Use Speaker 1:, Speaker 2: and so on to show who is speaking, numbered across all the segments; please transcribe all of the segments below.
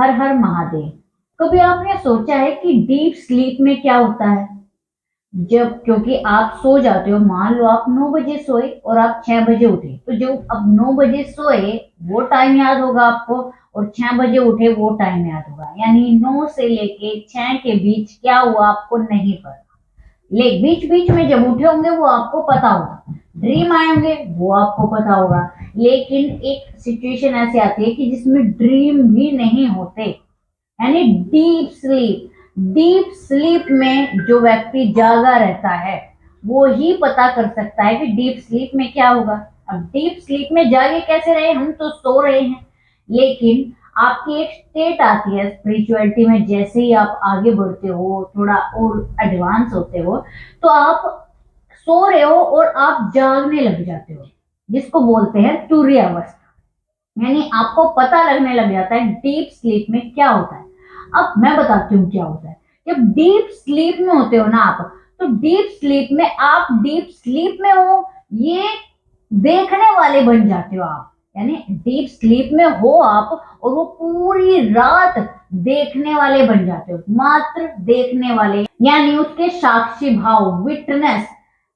Speaker 1: हर हर महादेव। कभी आपने सोचा है कि डीप स्लीप में क्या होता है? जब क्योंकि आप सो जाते हो, मान लो आप 9 बजे सोए और आप 6 बजे उठे, तो जो अब 9 बजे सोए वो टाइम याद होगा आपको, और 6 बजे उठे वो टाइम याद होगा, यानी 9 से लेके 6 के बीच क्या हुआ आपको नहीं पता। ले बीच बीच में जब उठे होंगे वो आपको पता होगा, ड्रीम आए होंगे वो आपको पता होगा। लेकिन एक सिचुएशन ऐसी आती है कि जिसमें ड्रीम भी नहीं होते, यानी डीप स्लीप। डीप स्लीप में जो व्यक्ति जागा रहता है वो ही पता कर सकता है कि डीप स्लीप में क्या होगा। अब डीप स्लीप में जागे कैसे रहे, हम तो सो रहे हैं, लेकिन आपकी एक स्टेट आती है स्पिरिचुअलिटी में। जैसे ही आप आगे बढ़ते हो, थोड़ा और एडवांस होते हो, तो आप सो रहे हो और आप जागने लग जाते हो, जिसको बोलते हैं तुर्य अवस्था। यानी आपको पता लगने लग जाता है डीप स्लीप में क्या होता है। अब मैं बताती हूँ क्या होता है। जब डीप स्लीप में होते हो ना आप, तो डीप स्लीप में आप डीप स्लीप में हो ये देखने वाले बन जाते हो आप। यानी डीप स्लीप में हो आप और वो पूरी रात देखने वाले बन जाते हो, मात्र देखने वाले, यानी उसके साक्षी भाव, विटनेस,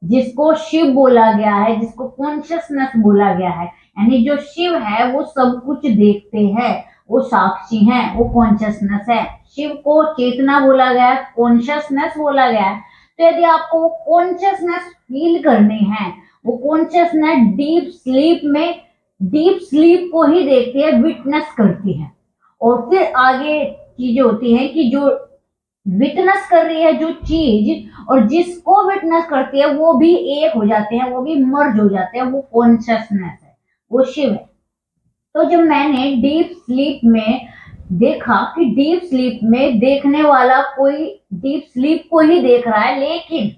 Speaker 1: जिसको शिव बोला गया है, जिसको कॉन्शियसनेस बोला गया है। यानी जो शिव है वो सब कुछ देखते हैं, वो साक्षी हैं, वो कॉन्शियसनेस है। शिव को चेतना बोला गया है, कॉन्शियसनेस बोला गया है। तो यदि आपको वो कॉन्शियसनेस फील करनी है, वो कॉन्शियसनेस डीप स्लीप में, डीप स्लीप को ही देखती है, विटनेस करती है। और फिर आगे चीजें होती हैं कि जो विटनेस कर रही है जो चीज, और जिसको विटनेस करती है वो भी एक हो जाते हैं, वो भी मर्ज हो जाते हैं, वो कॉन्शियसनेस है, वो शिव है। तो जब मैंने डीप स्लीप में देखा कि डीप स्लीप में देखने वाला कोई डीप स्लीप को ही देख रहा है, लेकिन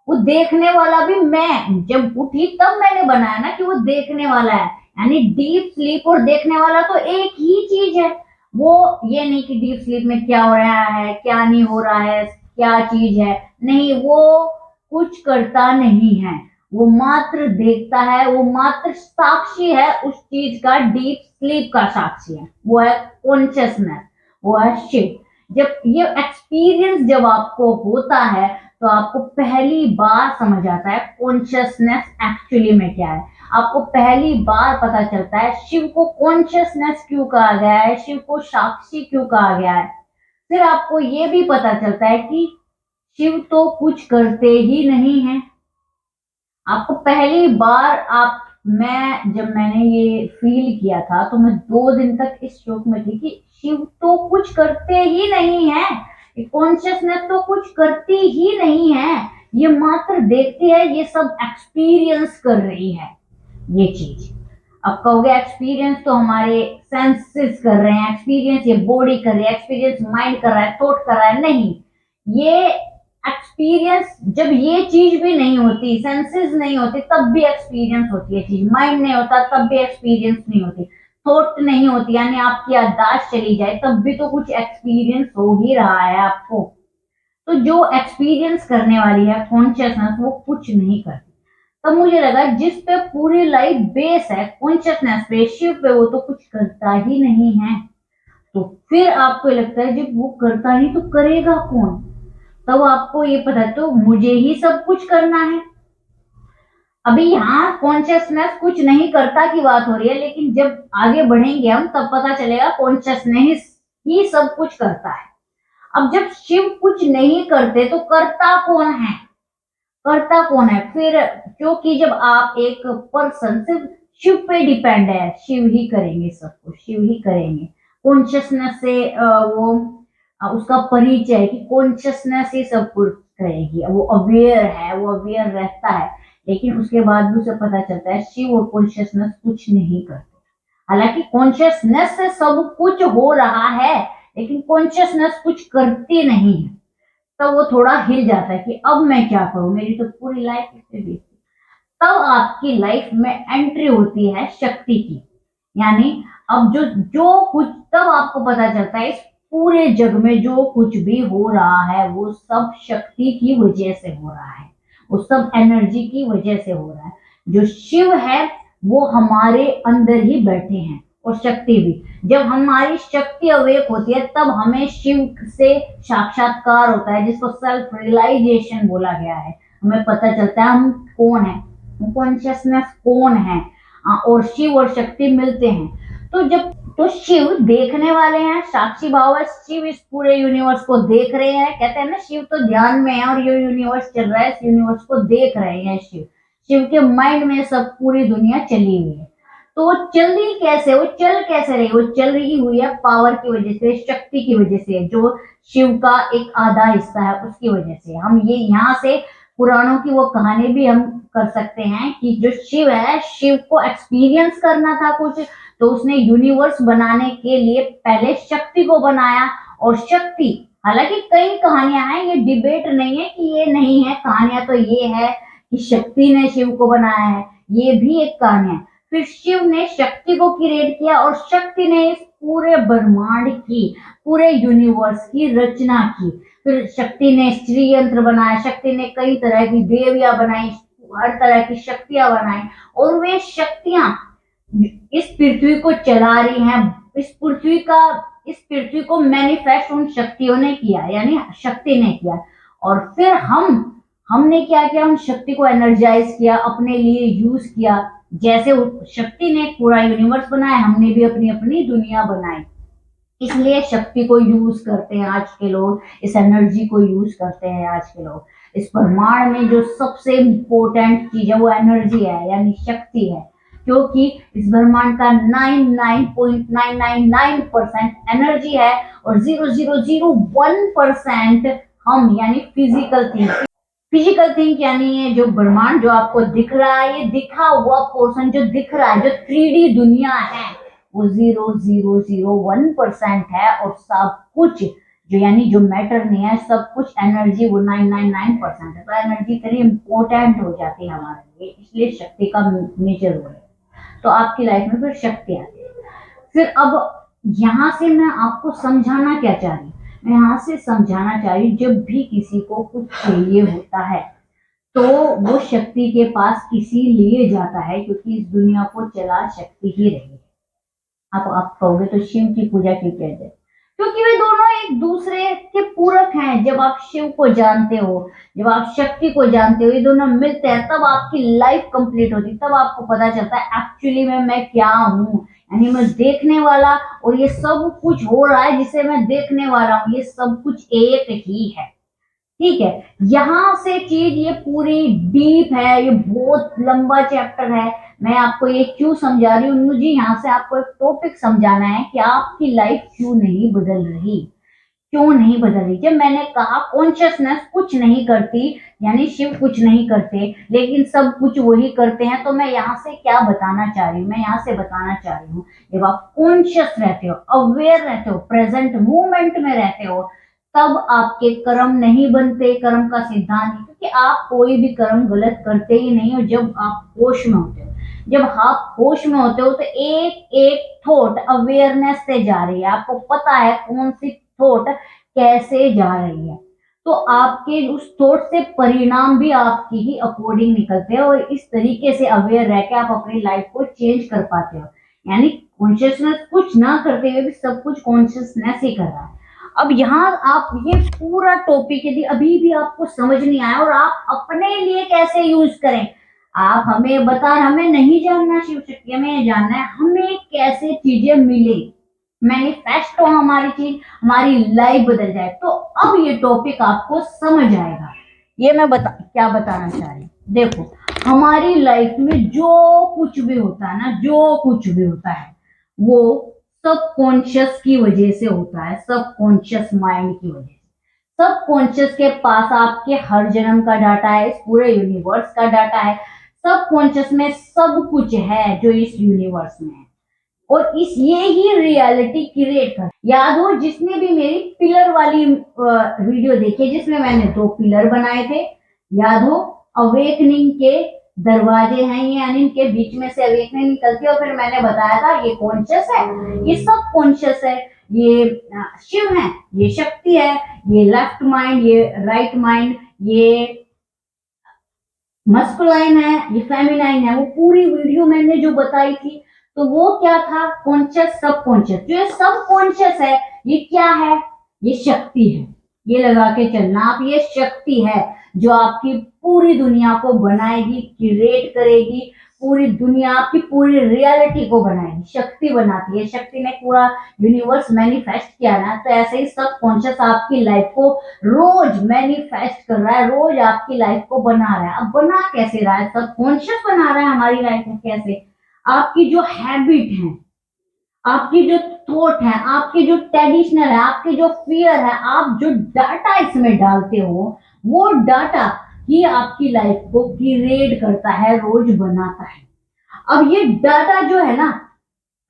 Speaker 1: वो देखने वाला भी मैं जब उठी तब मैंने बनाया ना कि वो देखने वाला है। यानी डीप स्लीप और देखने वाला तो एक ही चीज है। वो ये नहीं कि डीप स्लीप में क्या हो रहा है, क्या नहीं हो रहा है, क्या चीज है, नहीं, वो कुछ करता नहीं है, वो मात्र देखता है, वो मात्र साक्षी है उस चीज का, डीप स्लीप का साक्षी है, वो है कॉन्शियसनेस, वो है शिव। जब ये एक्सपीरियंस जब आपको होता है तो आपको पहली बार समझ आता है कॉन्शियसनेस एक्चुअली में क्या है। आपको पहली बार पता चलता है शिव को कॉन्शियसनेस क्यों कहा गया है, शिव को साक्षी क्यों कहा गया है। फिर आपको ये भी पता चलता है कि शिव तो कुछ करते ही नहीं है। आपको पहली बार आप मैं जब मैंने ये फील किया था तो मैं 2 दिन तक इस शौक में थी कि शिव तो कुछ करते ही नहीं है, कॉन्शियसनेस तो कुछ करती ही नहीं है, ये मात्र देखती है, ये सब एक्सपीरियंस कर रही है ये चीज। अब कहोगे एक्सपीरियंस तो हमारे सेंसेस कर रहे हैं, एक्सपीरियंस ये बॉडी कर रही है, एक्सपीरियंस माइंड कर रहा है, थॉट कर रहा है, नहीं। ये एक्सपीरियंस जब ये चीज भी नहीं होती, सेंसेस नहीं होती, तब भी एक्सपीरियंस होती है चीज। माइंड नहीं होता तब भी एक्सपीरियंस नहीं होती, थॉट नहीं होती, यानी आपकी याददाश्त चली जाए तब भी तो कुछ एक्सपीरियंस हो ही रहा है आपको। तो जो एक्सपीरियंस करने वाली है कॉन्शियसनेस, वो कुछ नहीं करती। तब मुझे लगा जिस पे पूरी लाइफ बेस है कॉन्शियसनेस पे, शिव पे, वो तो कुछ करता ही नहीं है। तो फिर आपको लगता है जब वो करता नहीं तो करेगा कौन। तब आपको ये पता तो मुझे ही सब कुछ करना है। अभी यहाँ कॉन्शियसनेस कुछ नहीं करता की बात हो रही है, लेकिन जब आगे बढ़ेंगे हम तब पता चलेगा कॉन्शियसनेस ही सब कुछ करता है। अब जब शिव कुछ नहीं करते तो करता कौन है, करता कौन है फिर? क्योंकि जब आप एक पर्सन सिर्फ शिव पे डिपेंड है, शिव ही करेंगे सब कुछ, शिव ही करेंगे। कॉन्शियसनेस से वो उसका परिचय है कि कॉन्शियसनेस ही सब कुछ करेगी, वो अवेयर है, वो अवेयर रहता है। लेकिन उसके बाद भी उसे पता चलता है शिव और कॉन्शियसनेस कुछ नहीं करते। हालांकि कॉन्शियसनेस से सब कुछ हो रहा है, लेकिन कॉन्शियसनेस कुछ करती नहीं है। तब वो थोड़ा हिल जाता है कि अब मैं क्या करूं, मेरी तो पूरी लाइफ इससे बीती। तब आपकी लाइफ में एंट्री होती है शक्ति की। यानी अब जो जो कुछ, तब आपको पता चलता है इस पूरे जग में जो कुछ भी हो रहा है वो सब शक्ति की वजह से हो रहा है, वो सब एनर्जी की वजह से हो रहा है। जो शिव है वो हमारे अंदर ही बैठे हैं और शक्ति भी। जब हमारी शक्ति अवेक होती है तब हमें शिव से साक्षात्कार होता है, जिसको सेल्फ रियलाइजेशन बोला गया है। हमें पता चलता है हम कौन है, कॉन्शियसनेस कौन है, और शिव और शक्ति मिलते हैं। तो शिव देखने वाले हैं, साक्षी भाव है, शिव इस पूरे यूनिवर्स को देख रहे हैं। कहते हैं ना, शिव तो ध्यान में है और ये यूनिवर्स चल रहा है, इस यूनिवर्स को देख रहे हैं शिव। शिव के माइंड में सब पूरी दुनिया चली हुई है। तो वो चल रही कैसे, वो चल कैसे रही, वो चल रही हुई है पावर की वजह से, शक्ति की वजह से, जो शिव का एक आधा हिस्सा है उसकी वजह से। हम ये यहाँ से पुराणों की वो कहानी भी हम कर सकते हैं कि जो शिव है, शिव को एक्सपीरियंस करना था कुछ, तो उसने यूनिवर्स बनाने के लिए पहले शक्ति को बनाया। और शक्ति, हालांकि कई कहानियां हैं, ये डिबेट नहीं है कि ये नहीं है, कहानियां तो ये है कि शक्ति ने शिव को बनाया है, ये भी एक कहानी है। फिर शिव ने शक्ति को क्रिएट किया और शक्ति ने इस पूरे ब्रह्मांड की, पूरे यूनिवर्स की रचना की। फिर शक्ति ने स्त्री यंत्र बनाया, शक्ति ने कई तरह की देवियां बनाई, हर तरह की शक्तियां बनाई, और वे शक्तियां इस पृथ्वी को चला रही हैं। इस पृथ्वी को मैनिफेस्ट उन शक्तियों ने किया, यानी शक्ति ने किया। और फिर हमने क्या किया, हम शक्ति को एनर्जाइज किया, अपने लिए यूज किया। जैसे शक्ति ने पूरा यूनिवर्स बनाया, हमने भी अपनी अपनी दुनिया बनाई। इसलिए शक्ति को यूज करते हैं आज के लोग, इस एनर्जी को यूज करते हैं आज के लोग। इस ब्रह्मांड में जो सबसे इम्पोर्टेंट चीज है वो एनर्जी है, यानी शक्ति है, क्योंकि इस ब्रह्मांड का 99.999% एनर्जी है और 0.001% हम, यानी फिजिकल थिंग, यानी ये जो ब्रह्मांड जो आपको दिख रहा है, ये दिखा हुआ पोर्शन जो दिख रहा है, जो 3D दुनिया है, वो 0.001% है। और सब कुछ जो, यानी जो मैटर नहीं है, सब कुछ एनर्जी वो 999% है। तो एनर्जी इतनी इंपॉर्टेंट हो जाती है हमारे लिए, इसलिए शक्ति का मेजर रोल है। तो आपकी लाइफ में फिर शक्ति आती है। फिर अब यहाँ से मैं आपको समझाना क्या चाह रही, मैं यहाँ से समझाना चाह रही, जब भी किसी को कुछ चाहिए होता है तो वो शक्ति के पास किसी लिए जाता है, क्योंकि इस दुनिया को चला शक्ति ही रही है। आप कहोगे तो शिव की पूजा क्यों कहते हैं? क्योंकि वे दोनों एक दूसरे के पूरक हैं। जब आप शिव को जानते हो, जब आप शक्ति को जानते हो, ये दोनों मिलते हैं, तब आपकी लाइफ कंप्लीट होती है। तब आपको पता चलता है एक्चुअली में मैं क्या हूँ, यानी मैं देखने वाला, और ये सब कुछ हो रहा है जिसे मैं देखने वाला हूँ, ये सब कुछ एक ही है। ठीक है, यहां से चीज ये पूरी डीप है, ये बहुत लंबा चैप्टर है। मैं आपको ये क्यों समझा रही हूँ, मुझे यहाँ से आपको एक टॉपिक समझाना है कि आपकी लाइफ क्यों नहीं बदल रही, क्यों नहीं बदल रही। जब मैंने कहा कॉन्शियसनेस कुछ नहीं करती, यानी शिव कुछ नहीं करते, लेकिन सब कुछ वही करते हैं, तो मैं यहाँ से क्या बताना चाह रही हूँ, मैं यहाँ से बताना चाह रही हूँ, जब आप कॉन्शियस रहते हो, अवेयर रहते हो, प्रेजेंट मूवमेंट में रहते हो, तब आपके कर्म नहीं बनते। कर्म का सिद्धांत, क्योंकि आप कोई भी कर्म गलत करते ही नहीं हो जब आप होश में होते हो। जब आप होश में होते हो तो एक एक थॉट अवेयरनेस से जा रही है, आपको पता है कौन सी थॉट कैसे जा रही है, तो आपके उस थॉट से परिणाम भी आपकी ही अकॉर्डिंग निकलते हैं, और इस तरीके से अवेयर रह के आप अपनी लाइफ को चेंज कर पाते हो। यानी कॉन्शियसनेस कुछ ना करते हुए भी सब कुछ कॉन्शियसनेस ही कर रहा है। अब यहाँ आप ये पूरा टॉपिक यदि अभी भी आपको समझ नहीं आया और आप अपने लिए कैसे यूज करें, आप हमें बता, हमें नहीं जानना शिव शक्ति, हमें जानना है हमें कैसे चीजें मिले, मैनिफेस्ट हो हमारी चीज, हमारी लाइफ बदल जाए। तो अब ये टॉपिक आपको समझ आएगा। ये मैं क्या बताना चाह रही हूँ, देखो हमारी लाइफ में जो कुछ भी होता है ना, जो कुछ भी होता है वो सबकॉन्शियस की वजह से होता है, सबकॉन्शियस माइंड की वजह से। सबकॉन्शियस के पास आपके हर जन्म का डाटा है, इस पूरे यूनिवर्स का डाटा है। सबकॉन्शियस में सब कुछ है जो इस यूनिवर्स में है, और ये ही रियलिटी क्रिएट कर। याद हो जिसने भी मेरी पिलर वाली वीडियो देखी, जिसमें मैंने 2 पिलर बनाए थे, याद हो, अवेकनिंग के दरवाजे हैं ये, यानी इनके बीच में से अवेकनिंग निकलती है। और फिर मैंने बताया था ये कॉन्शियस है, ये सब कॉन्शियस है, ये शिव है, ये शक्ति है, ये लेफ्ट माइंड, ये राइट माइंड, ये मस्कुलाइन है, ये फेमिनाइन है। वो पूरी वीडियो मैंने जो बताई थी, तो वो क्या था, कॉन्शियस सबकॉन्शियस। जो ये सबकॉन्शियस है ये क्या है, ये शक्ति है। ये लगा के चलना आप, ये शक्ति है जो आपकी पूरी दुनिया को बनाएगी, क्रिएट करेगी, पूरी दुनिया आपकी पूरी रियलिटी को बनाएगी। शक्ति बनाती है, शक्ति ने पूरा यूनिवर्स मैनिफेस्ट किया ना, तो ऐसे ही सबकॉन्शियस आपकी लाइफ को रोज मैनिफेस्ट कर रहा है, रोज आपकी लाइफ को बना रहा है। अब बना कैसे रहा है, सबकॉन्शियस बना रहा है हमारी लाइफ में। कैसे, आपकी जो हैबिट है, आपकी जो थॉट है, आपके जो ट्रेडिशनल है, आपके जो फियर है, आप जो डाटा इसमें डालते हो, वो डाटा ही आपकी लाइफ को क्रिएट करता है, रोज बनाता है। अब ये डाटा जो है ना,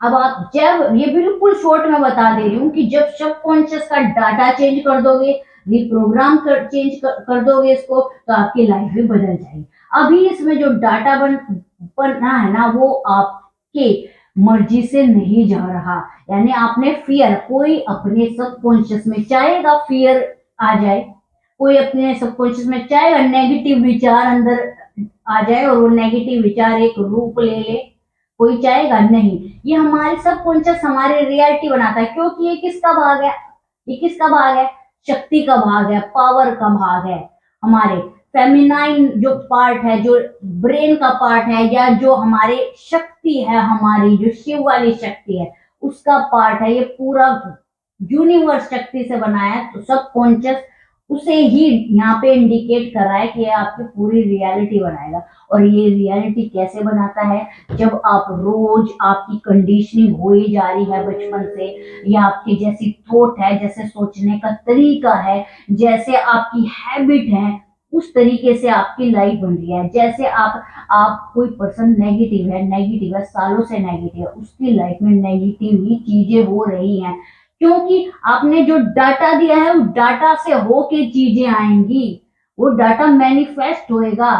Speaker 1: अब आप जब, ये बिल्कुल शॉर्ट में बता दे रही हूँ कि जब सबकॉन्शियस का डाटा चेंज कर दोगे, रिप्रोग्राम कर दोगे इसको, तो आपकी लाइफ भी बदल जाएगी। अभी इसमें जो डाटा बनना है ना, वो आपके मर्जी से नहीं जा रहा। यानी आपने फियर, कोई अपने सबकॉन्शियस में चाहेगा फियर आ जाए, कोई अपने सबकॉन्शियस में चाहेगा नेगेटिव विचार अंदर आ जाए और वो नेगेटिव विचार एक रूप ले ले, कोई चाहेगा नहीं। ये हमारे सबकॉन्शियस हमारे रियलिटी बनाता है, क्योंकि ये किसका भाग है, ये किसका भाग है, शक्ति का भाग है, पावर का भाग है। हमारे फेमिनाइन जो पार्ट है, जो ब्रेन का पार्ट है, या जो हमारे शक्ति है, हमारी जो शिव वाली शक्ति है, उसका पार्ट है। ये पूरा यूनिवर्स शक्ति से बना है, तो सबकॉन्शियस उसे ही यहाँ पे इंडिकेट कर रहा है कि ये आपकी पूरी रियलिटी बनाएगा। और ये रियलिटी कैसे बनाता है, जब आप रोज, आपकी कंडीशनिंग हो ही जा रही है बचपन से, या आपकी जैसी थॉट है, जैसे सोचने का तरीका है, जैसे आपकी हैबिट है, उस तरीके से आपकी लाइफ बन रही है। जैसे आप कोई पर्सन नेगेटिव है, सालों से नेगेटिव है, उसकी लाइफ में नेगेटिव ही चीजें हो रही हैं, क्योंकि आपने जो डाटा दिया है, उस डाटा से होके चीजें आएंगी, वो डाटा मैनिफेस्ट होएगा।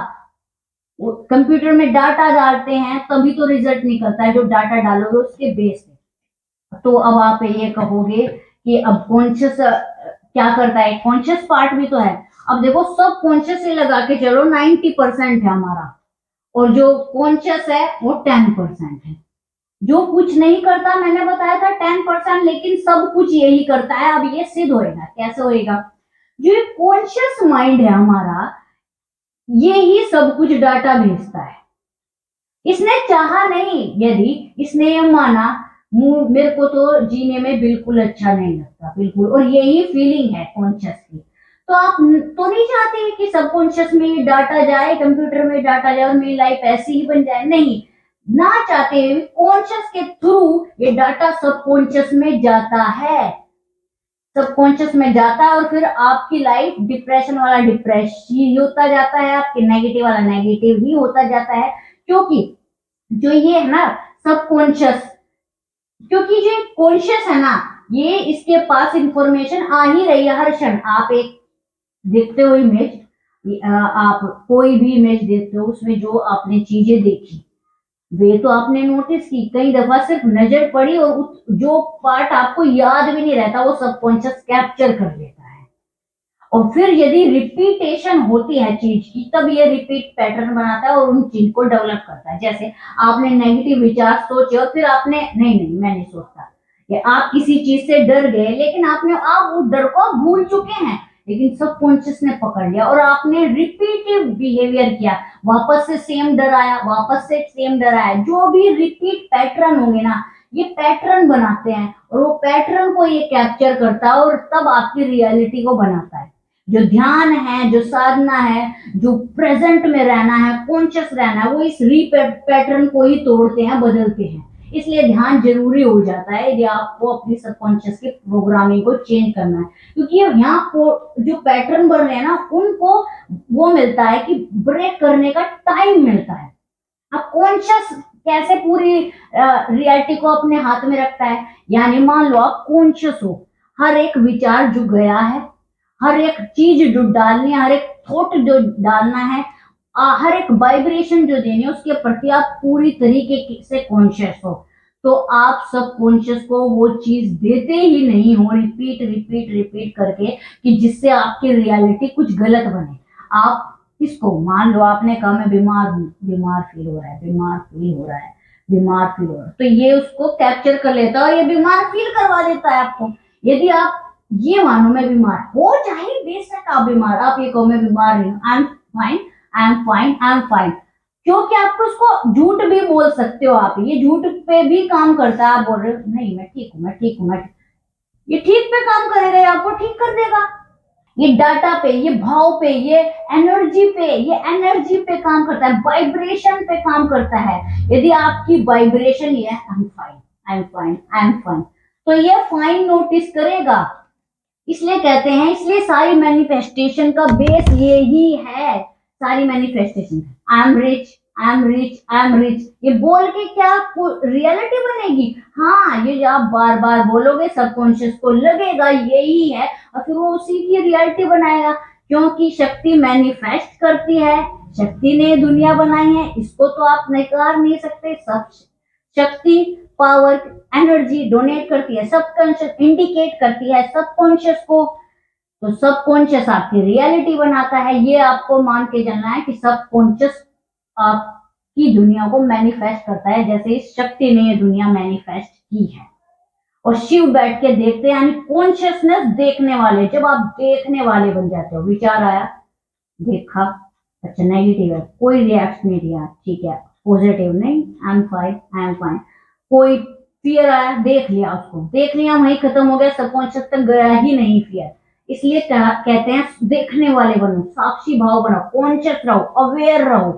Speaker 1: वो कंप्यूटर में डाटा डालते हैं तभी तो रिजल्ट निकलता है, जो डाटा डालोगे उसके बेस पे। तो अब आप ये कहोगे कि अब कॉन्शियस क्या करता है, कॉन्शियस पार्ट भी तो है। अब देखो, सब कॉन्शियस ही लगा के चलो 90% है हमारा, और जो कॉन्शियस है वो 10% है। जो कुछ नहीं करता, मैंने बताया था 10%, लेकिन सब कुछ यही करता है। अब ये सिद्ध होएगा, कैसे होएगा, जो कॉन्शियस माइंड है हमारा, ये ही सब कुछ डाटा भेजता है। इसने चाहा नहीं, यदि इसने ये माना मेरे को तो जीने में बिल्कुल अच्छा नहीं लगता, बिल्कुल, और यही फीलिंग है कॉन्शियस की, तो आप तो नहीं चाहते कि सबकॉन्शियस में डाटा जाए, कंप्यूटर में डाटा जाए और मेरी लाइफ ऐसी ही बन जाए, नहीं, ना चाहते हुए कॉन्शियस के थ्रू ये डाटा सबकॉन्शियस में जाता है, सबकॉन्शियस में जाता है, और फिर आपकी लाइफ डिप्रेशन वाला डिप्रेस ही होता जाता है, आपके नेगेटिव वाला नेगेटिव ही होता जाता है। क्योंकि जो ये है ना सबकॉन्शियस, क्योंकि जो कॉन्शियस है ना, ये इसके पास इंफॉर्मेशन आ ही रही है हर क्षण। आप एक देखते हो इमेज, आप कोई भी इमेज देखते हो, उसमें जो आपने चीजें देखी, वे तो आपने नोटिस की, कई दफा सिर्फ नजर पड़ी, और जो पार्ट आपको याद भी नहीं रहता, वो सबकॉन्शियस कैप्चर कर लेता है। और फिर यदि रिपीटेशन होती है चीज की, तब ये रिपीट पैटर्न बनाता है और उन चीज को डेवलप करता है। जैसे आपने नेगेटिव विचार सोचे और फिर आपने नहीं मैं नहीं सोचता, या आप किसी चीज से डर गए, लेकिन आप उस डर को भूल चुके हैं, लेकिन सबकॉन्शियस ने पकड़ लिया और आपने रिपीटिव बिहेवियर किया, वापस से सेम डर आया, वापस से सेम डर आया। जो भी रिपीट पैटर्न होंगे ना, ये पैटर्न बनाते हैं, और वो पैटर्न को ये कैप्चर करता है और तब आपकी रियलिटी को बनाता है। जो ध्यान है, जो साधना है, जो प्रेजेंट में रहना है, कॉन्शियस रहना है, वो इस पैटर्न को ही तोड़ते हैं, बदलते हैं। इसलिए ध्यान जरूरी हो जाता है यदि आपको अपनी सबकॉन्शियस की प्रोग्रामिंग को चेंज करना है, क्योंकि यहाँ जो पैटर्न बन रहे हैं ना, उनको वो मिलता है कि ब्रेक करने का टाइम मिलता है। अब कॉन्शियस कैसे पूरी रियलिटी को अपने हाथ में रखता है, यानी मान लो आप कॉन्शियस हो, हर एक विचार जो गया है, हर एक चीज जो डालनी है, हर एक थॉट जो डालना है, हर एक वाइब्रेशन जो देनी है, उसके प्रति आप पूरी तरीके से कॉन्शियस हो, तो आप सब कॉन्शियस को वो चीज देते ही नहीं हो, रिपीट रिपीट रिपीट करके, कि जिससे आपकी रियलिटी कुछ गलत बने। आप इसको मान लो, आपने कहा मैं बीमार हूं, बीमार फील हो रहा है, बीमार फील हो रहा है, बीमार फील हो रहा है, तो ये उसको कैप्चर कर लेता है और ये बीमार फील करवा देता है आपको। यदि आप ये मानो मैं बीमार हो, चाहे बेशक आप बीमार, आप ये कहो मैं बीमार नहीं हूँ, I am fine, I am fine, I am fine, क्योंकि आपको इसको झूठ भी बोल सकते हो आप, ये झूठ पे भी काम करता है। आप बोल रहे हो नहीं मैं ठीक हूँ, मैं ठीक हूँ, मैं ठीक, ये ठीक पे काम करेगा, ये आपको ठीक कर देगा। ये डाटा पे, ये भाव पे, ये एनर्जी पे, ये एनर्जी पे काम करता है, वाइब्रेशन पे काम करता है। यदि आपकी वाइब्रेशन ये I am fine, I am fine, I am fine, तो ये फाइन नोटिस करेगा। इसलिए कहते हैं, इसलिए सारी मैनिफेस्टेशन का बेस यही है, सारी manifestation I am rich, I am rich, I am rich, ये बोल के क्या रियलिटी बनेगी? हाँ, ये आप बार बार बोलोगे सबकॉन्शियस को लगेगा यही है, और फिर वो उसी की रियलिटी बनाएगा, क्योंकि शक्ति मैनिफेस्ट करती है, शक्ति ने दुनिया बनाई है, इसको तो आप नकार नहीं सकते। सब शक्ति पावर एनर्जी डोनेट करती है, सबकॉन्शियस इंडिकेट करती है सबकॉन्शियस को, तो सबकॉन्शियस आपकी रियलिटी बनाता है। ये आपको मान के चलना है कि सबकॉन्शियस आपकी दुनिया को मैनिफेस्ट करता है, जैसे इस शक्ति ने ये दुनिया मैनिफेस्ट की है। और शिव बैठ के देखते हैं, यानी कॉन्शियसनेस देखने वाले, जब आप देखने वाले बन जाते हो, विचार आया, देखा, अच्छा नेगेटिव है, कोई रिएक्शन नहीं दिया, ठीक है, पॉजिटिव नहीं, I am fine, I am fine, कोई फियर आया, देख लिया, उसको देख लिया, वहीं खत्म हो गया, सबकॉन्शियस तक गया ही नहीं फियर। इसलिए कहते हैं देखने वाले बनो, साक्षी भाव बनो, कॉन्शियस रहो, अवेयर रहो,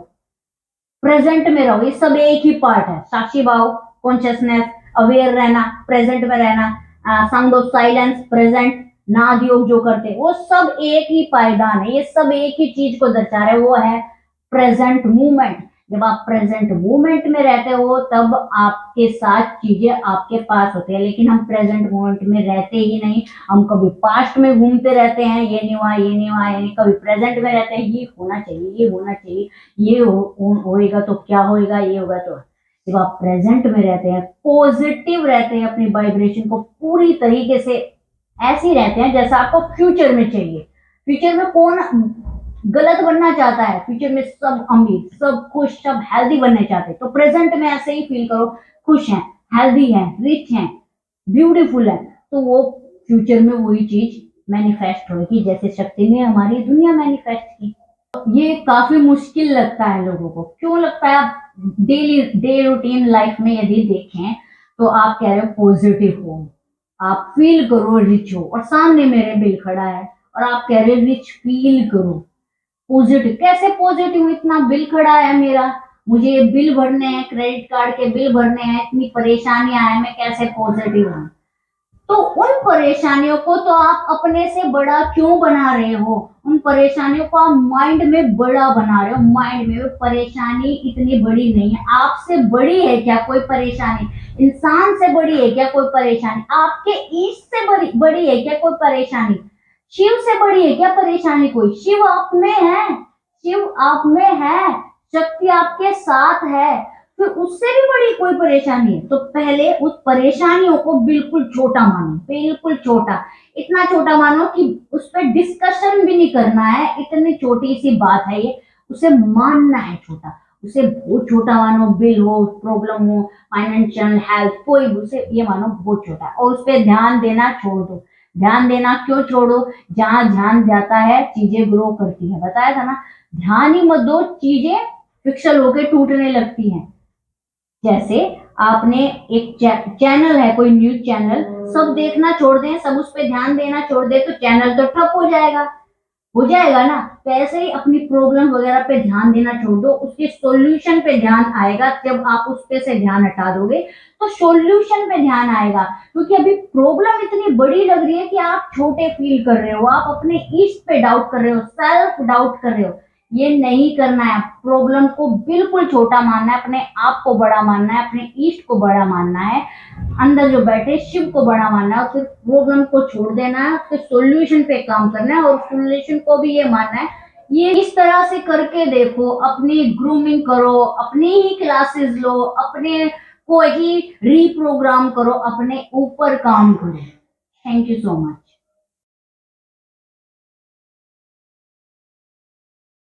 Speaker 1: प्रेजेंट में रहो, ये सब एक ही पार्ट है, साक्षी भाव, कॉन्शियसनेस, अवेयर रहना, प्रेजेंट में रहना, साउंड ऑफ साइलेंस, प्रेजेंट, नाद योग जो करते हैं वो सब एक ही पायदान है, ये सब एक ही चीज को दर्शा रहे हैं, वो है प्रेजेंट मूवमेंट। जब आप प्रेजेंट मूवमेंट में रहते हो तब आपके साथ चीजें आपके पास होती है, लेकिन हम प्रेजेंट मूवमेंट में रहते ही नहीं, हम कभी पास्ट में घूमते रहते हैं, ये नहीं हुआ, ये नहीं हुआ, यानी कभी प्रेजेंट में रहते हैं, ये होना चाहिए, ये होना चाहिए, ये होएगा तो क्या होएगा, ये होगा तो। जब आप प्रेजेंट में रहते हैं, पॉजिटिव रहते हैं, अपनी वाइब्रेशन को पूरी तरीके से ऐसी रहते हैं जैसा आपको फ्यूचर में चाहिए। फ्यूचर में कौन गलत बनना चाहता है? फ्यूचर में सब अमीर, सब खुश, सब हेल्दी बनने चाहते हैं, तो प्रेजेंट में ऐसे ही फील करो, खुश हैं, हेल्दी हैं, रिच हैं, ब्यूटीफुल है, तो वो फ्यूचर में वही चीज मैनिफेस्ट होगी, जैसे शक्ति ने हमारी दुनिया मैनिफेस्ट की। ये काफी मुश्किल लगता है लोगों को, क्यों लगता है? आप डेली डे रूटीन लाइफ में यदि देखें तो आप कह रहे हो पॉजिटिव हो, आप फील करो रिच हो, और सामने मेरे बिल खड़ा है और आप कह रहे रिच फील करो, पॉजिटिव। कैसे पॉजिटिव? इतना बिल खड़ा है मेरा, मुझे ये बिल भरने हैं, क्रेडिट कार्ड के बिल भरने हैं, इतनी परेशानियां हैं, मैं कैसे पॉजिटिव हूँ? तो उन परेशानियों को तो आप अपने से बड़ा क्यों बना रहे हो? उन परेशानियों को आप माइंड में बड़ा बना रहे हो। माइंड में परेशानी इतनी बड़ी नहीं है, आपसे बड़ी है क्या कोई परेशानी? इंसान से बड़ी है क्या कोई परेशानी? आपके ईश्वर से बड़ी है क्या कोई परेशानी? शिव से बड़ी है क्या परेशानी कोई? शिव आप में है, शिव आप में है, शक्ति आपके साथ है, फिर उससे भी बड़ी कोई परेशानी है? तो पहले उस परेशानियों को बिल्कुल छोटा मानो, बिल्कुल छोटा, इतना छोटा मानो कि उस पर डिस्कशन भी नहीं करना है, इतनी छोटी सी बात है ये, उसे मानना है छोटा, उसे बहुत छोटा मानो। बिल हो, प्रॉब्लम हो, फाइनेंशियल हेल्थ, कोई भी, उसे ये मानो बहुत छोटा, और उस पर ध्यान देना छोड़ दो। ध्यान देना क्यों छोड़ो? जहां ध्यान जाता है चीजें ग्रो करती है, बताया था ना, ध्यान ही मत दो, चीजें फिक्सल होके टूटने लगती हैं। जैसे आपने एक चैनल है, कोई न्यूज चैनल, सब देखना छोड़ दें, सब उस पर ध्यान देना छोड़ दे, तो चैनल तो ठप हो जाएगा ना। तो ऐसे ही अपनी प्रॉब्लम वगैरह पे ध्यान देना छोड़ दो, उसके सॉल्यूशन पे ध्यान आएगा। जब आप उस पे से ध्यान हटा दोगे तो सॉल्यूशन पे ध्यान आएगा, क्योंकि अभी प्रॉब्लम इतनी बड़ी लग रही है कि आप छोटे फील कर रहे हो, आप अपने ईस्ट पे डाउट कर रहे हो, सेल्फ डाउट कर रहे हो। ये नहीं करना है, प्रॉब्लम को बिल्कुल छोटा मानना है, अपने आप को बड़ा मानना है, अपने ईस्ट को बड़ा मानना है, अंदर जो बैठे शिव को बड़ा मानना है, और फिर प्रॉब्लम को छोड़ देना है, फिर सॉल्यूशन पे काम करना है, और सॉल्यूशन को भी ये मानना है। ये इस तरह से करके देखो, अपनी ग्रूमिंग करो, अपनी ही क्लासेस लो, अपने को ही रीप्रोग्राम करो, अपने ऊपर काम करो। Thank you so much.